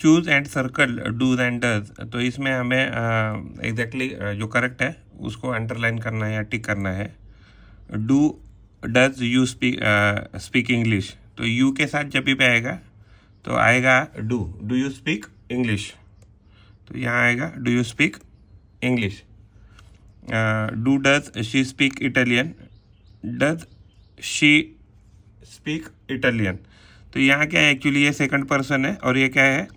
Choose and circle dos and does, तो इसमें हमें एग्जैक्टली जो करेक्ट है उसको अंडरलाइन करना है या टिक करना है। Do does you speak English, तो यू के साथ जब भी आएगा तो आएगा डू यू स्पीक इंग्लिश, तो यहाँ आएगा do you speak English. Do does she speak Italian, does she speak Italian, तो यहाँ क्या है, एक्चुअली ये सेकंड पर्सन है और ये क्या है,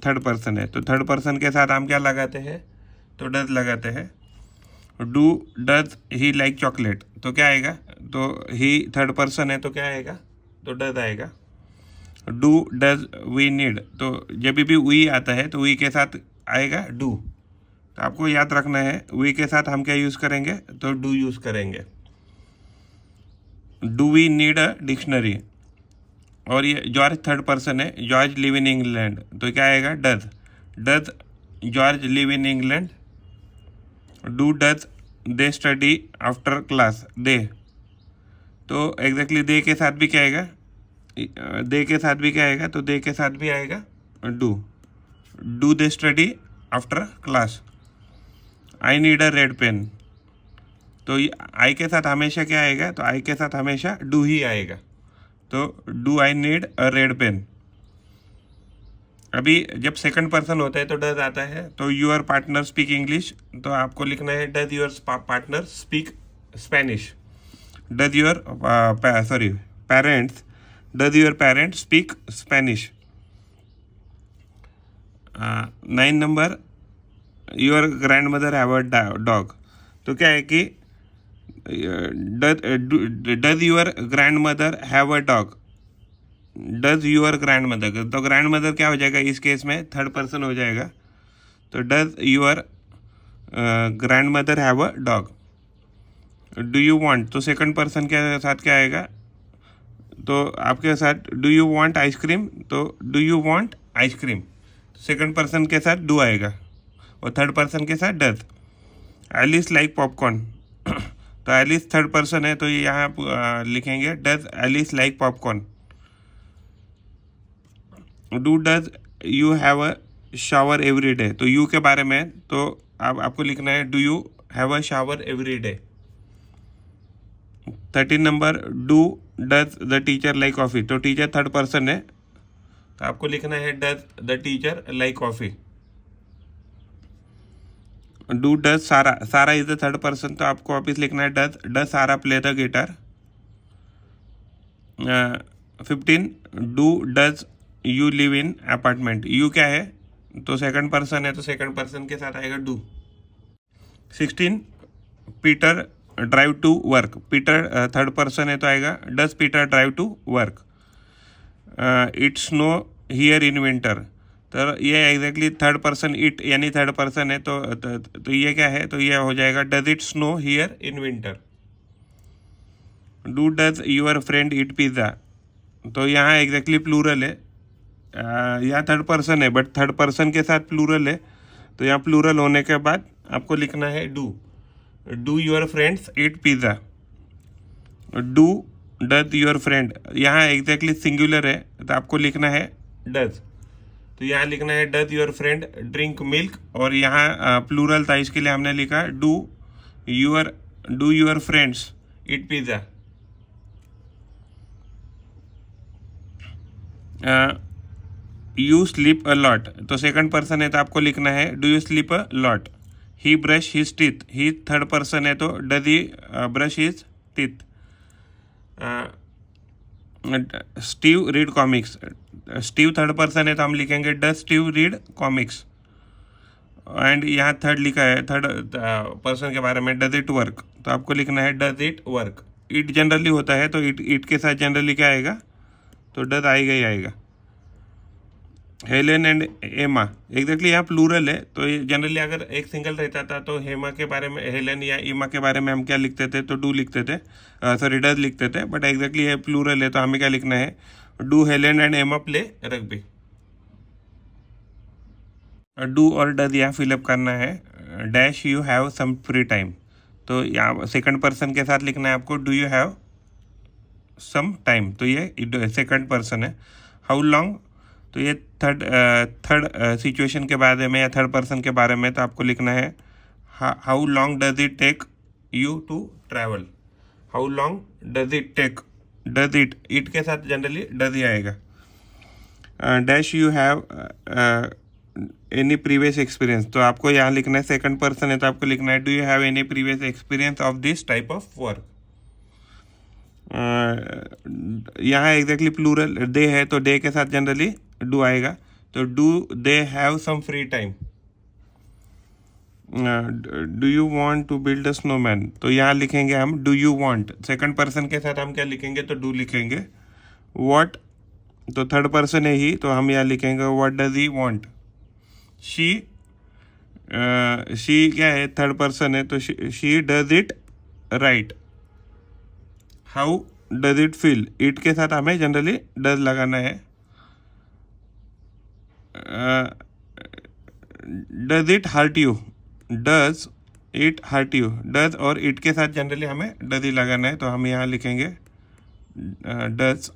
थर्ड पर्सन है। तो थर्ड पर्सन के साथ हम क्या लगाते हैं, तो डज लगाते हैं। Do does he like chocolate, तो क्या आएगा, तो ही थर्ड पर्सन है तो क्या आएगा, तो डज आएगा। डू डज वी नीड, तो जब भी वी आता है तो वी के साथ आएगा डू, तो आपको याद रखना है वी के साथ हम क्या यूज़ करेंगे, तो डू यूज़ करेंगे। Do we need a dictionary, और ये जॉर्ज थर्ड पर्सन है, जॉर्ज लिव इन इंग्लैंड, तो क्या आएगा, does does George live in England. Do does they study after class, they, तो एग्जैक्टली दे के साथ भी क्या आएगा, दे के साथ भी क्या आएगा, तो दे के साथ भी आएगा do they study after class. I need a red pen, तो आई के साथ हमेशा क्या आएगा, तो आई के साथ हमेशा डू ही आएगा, तो do I need a red pen. अभी जब सेकंड पर्सन होता है तो डज आता है, तो यूर पार्टनर स्पीक इंग्लिश, तो आपको लिखना है does your partner speak Spanish. Does your parents, does your parents speak Spanish. 9 number, your grand mother have a dog, तो क्या है कि does your grand mother have a dog, does your grand mother, तो grand mother क्या हो जाएगा इस case में, थर्ड पर्सन हो जाएगा, तो does your grand mother have a dog. Do you want, तो सेकंड पर्सन के साथ क्या आएगा, तो आपके साथ डू यू वांट आइसक्रीम, तो do you want ice cream, second person के साथ डू आएगा और थर्ड पर्सन के साथ डज। एलिस लाइक पॉपकॉर्न, तो एलिस थर्ड पर्सन है तो यहाँ लिखेंगे does Alice like popcorn. Do does you have a shower every day, तो यू के बारे में तो आपको लिखना है do you have a shower every day. 13 number, do does the teacher like coffee, तो टीचर थर्ड पर्सन है तो आपको लिखना है does the teacher like coffee. Do does सारा, सारा इज द थर्ड पर्सन, तो आपको वापिस लिखना है डज सारा play the guitar. 15, do does you live in apartment, you क्या है, तो सेकंड पर्सन है तो सेकंड पर्सन के साथ आएगा do. 16, Peter drive to work, Peter third person है तो आएगा does Peter drive to work. It snow here in winter, तो ये एग्जैक्टली थर्ड पर्सन इट यानी थर्ड पर्सन है तो ये क्या है, तो ये हो जाएगा does it snow here in winter. Do does your friend eat pizza, तो यहाँ एग्जैक्टली प्लूरल है, यहाँ थर्ड पर्सन है बट थर्ड पर्सन के साथ प्लूरल है, तो यहाँ प्लूरल होने के बाद आपको लिखना है do your friends eat pizza. Do does your friend, यहाँ एग्जैक्टली सिंगुलर है तो आपको लिखना है डज, तो यहाँ लिखना है does your friend drink milk, और यहाँ प्लूरल था इसके लिए हमने लिखा do your friends eat pizza. You sleep a lot, तो सेकंड पर्सन है तो आपको लिखना है do you sleep a lot. He brush his teeth, he third person है तो does he brush his teeth. Steve read comics, Steve third person है तो हम लिखेंगे does Steve read comics. And यहाँ थर्ड लिखा है थर्ड पर्सन के बारे में डज इट वर्क, तो आपको लिखना है does it work. It generally होता है तो इट के साथ जनरली क्या आएगा, तो डज आएगा ही आएगा। हेलेन एंड एमा, एग्जैक्टली यहाँ प्लूरल है तो जनरली अगर एक सिंगल रहता था तो हेमा के बारे में, हेलेन या एमा के बारे में हम क्या लिखते थे, तो डू लिखते थे, सॉरी डज लिखते थे, बट एग्जैक्टली ये प्लूरल है तो हमें क्या लिखना है, do Helen and Emma play rugby. Do और डज यहाँ फिलअप करना है, dash you have some free time, तो यहाँ सेकंड पर्सन के साथ लिखना है आपको do you have some time, तो ये सेकंड पर्सन है। हाउ लॉन्ग तो ये थर्ड सिचुएशन के बारे में या थर्ड पर्सन के बारे में, तो आपको लिखना है how long does it take you to travel. How long does it take, does it के साथ जनरली डज ही आएगा। Dash you have any previous experience, तो आपको यहाँ लिखना है, सेकंड पर्सन है तो आपको लिखना है do you have any previous experience of this type of work. यहाँ एग्जैक्टली प्लूरल दे है तो डे के साथ जनरली डू आएगा, तो do they have some free time. Do you want to build a snowman, तो यहाँ लिखेंगे हम do you want, second person के साथ हम क्या लिखेंगे, तो डू लिखेंगे। व्हाट, तो थर्ड पर्सन है ही, तो हम यहाँ लिखेंगे what does he want. She क्या है, थर्ड पर्सन है, तो she does it right. How does it feel, it के साथ हमें जनरली डज लगाना है। Does it hurt you, does it hurt you, does और इट के साथ जनरली हमें डज ही लगाना है, तो हम यहाँ लिखेंगे does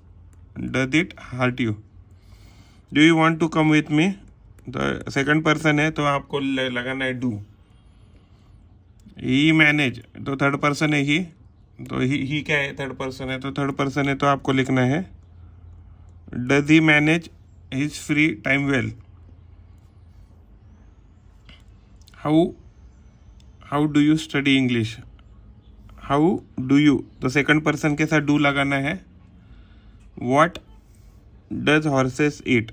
it hurt you. Do you want to come with me, तो सेकंड पर्सन है तो आपको लगाना है डू। ही मैनेज, तो थर्ड पर्सन है ही, तो ही क्या है, थर्ड पर्सन है, तो थर्ड पर्सन है तो आपको लिखना है does he manage his free time well. How do you study English, how do you, तो सेकंड पर्सन के साथ डू लगाना है। What does horses eat,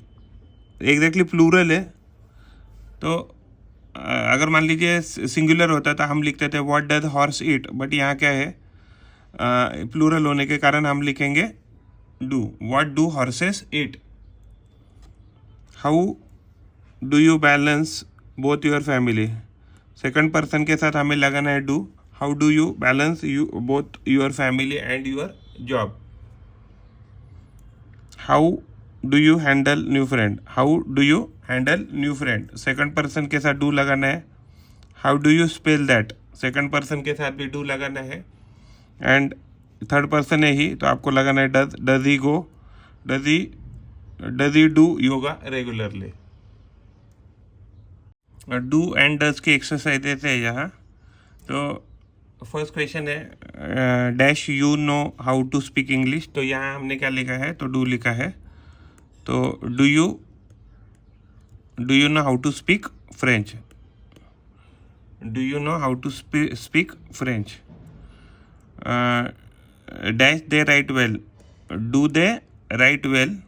exactly plural है, तो अगर मान लीजिए सिंगुलर होता तो हम लिखते थे what does horse eat, but यहाँ क्या है, प्लूरल होने के कारण हम लिखेंगे do. What do horses eat. How do you balance both your family, second person के साथ हमें लगाना है do. How do you balance both your family and your job. How do you handle new friend, how do you handle new friend, second person के साथ do लगाना है। How do you spell that, second person के साथ भी do लगाना है, and third person है ही तो आपको लगाना है does he go, does he do yoga regularly. Do and does की एक्सरसाइजेस है यहाँ। तो फर्स्ट क्वेश्चन है dash you know how to speak English, तो यहाँ हमने क्या लिखा है, तो डू लिखा है, तो do you know how to speak French, do you know how to speak French. Dash they write well, do they write well,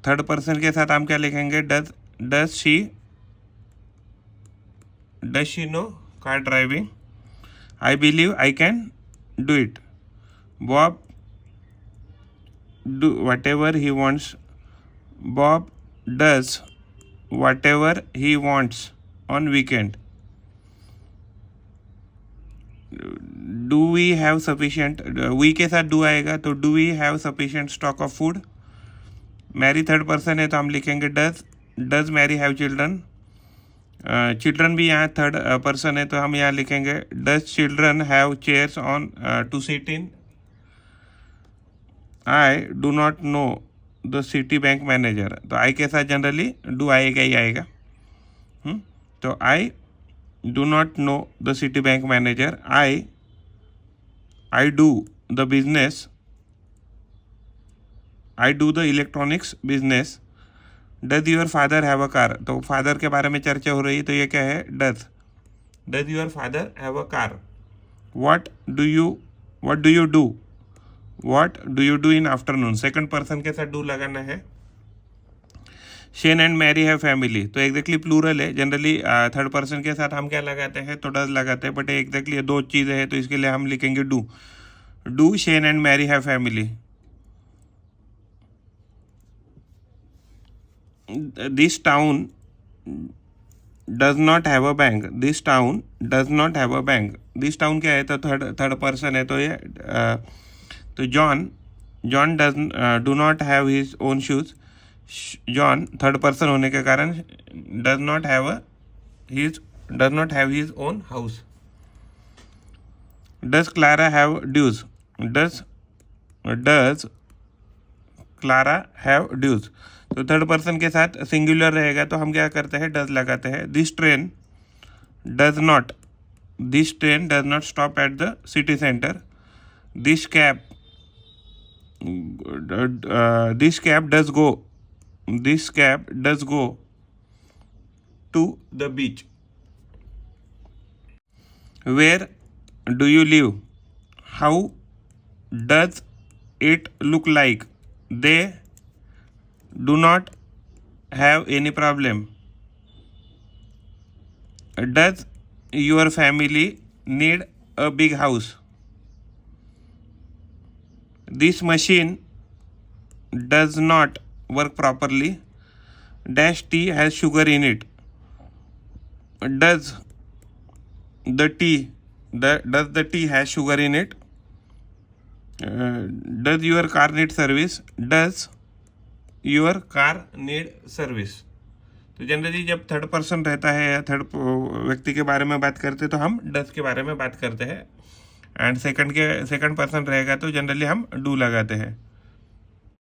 third person के साथ हम क्या लिखेंगे, does she know car driving. I believe I can do it. Bob do whatever he wants, Bob does whatever he wants on weekend. Do we have sufficient, we के साथ do आएगा तो do we have sufficient stock of food। Mary third person है तो हम लिखेंगे does Mary have children. Children भी यहाँ थर्ड पर्सन है तो हम यहाँ लिखेंगे does children have chairs on to sit in. I do not know the city bank manager, तो आई के साथ जनरली डू आएगा ही आएगा। तो आई do not know the city bank manager. I do the business, I do the electronics business. Does your father have a car, तो father के बारे में चर्चा हो रही है तो ये क्या है, does your father have a car. What do you do in afternoon, second person के साथ डू लगाना है। Shane and Mary have family, तो एग्जैक्टली प्लूरल है, जनरली थर्ड पर्सन के साथ हम क्या लगाते हैं, तो डज लगाते हैं, बट एग्जैक्टली दो चीज़ें हैं तो इसके लिए हम लिखेंगे do Shane and Mary have family. This town does not have a bank, this town does not have a bank. This town क्या है, तो थर्ड पर्सन है तो ये तो John do not have his own shoes. John third person होने के कारण does not have his own house. Does Clara have dues, does Clara have dues. तो थर्ड पर्सन के साथ सिंगुलर रहेगा तो हम क्या करते हैं, डज लगाते हैं। This train does not stop at the city centre. This cab does go to the beach. Where do you live? How does it look like? They do not have any problem. Does your family need a big house? This machine does not work properly. Dash tea has sugar in it. Does the tea has sugar in it? Does your car need service? Does your car need service? तो generally जब third person रहता है या third व्यक्ति के बारे में बात करते हैं तो हम डज के बारे में बात करते हैं, एंड सेकंड पर्सन रहेगा तो जनरली हम डू लगाते हैं।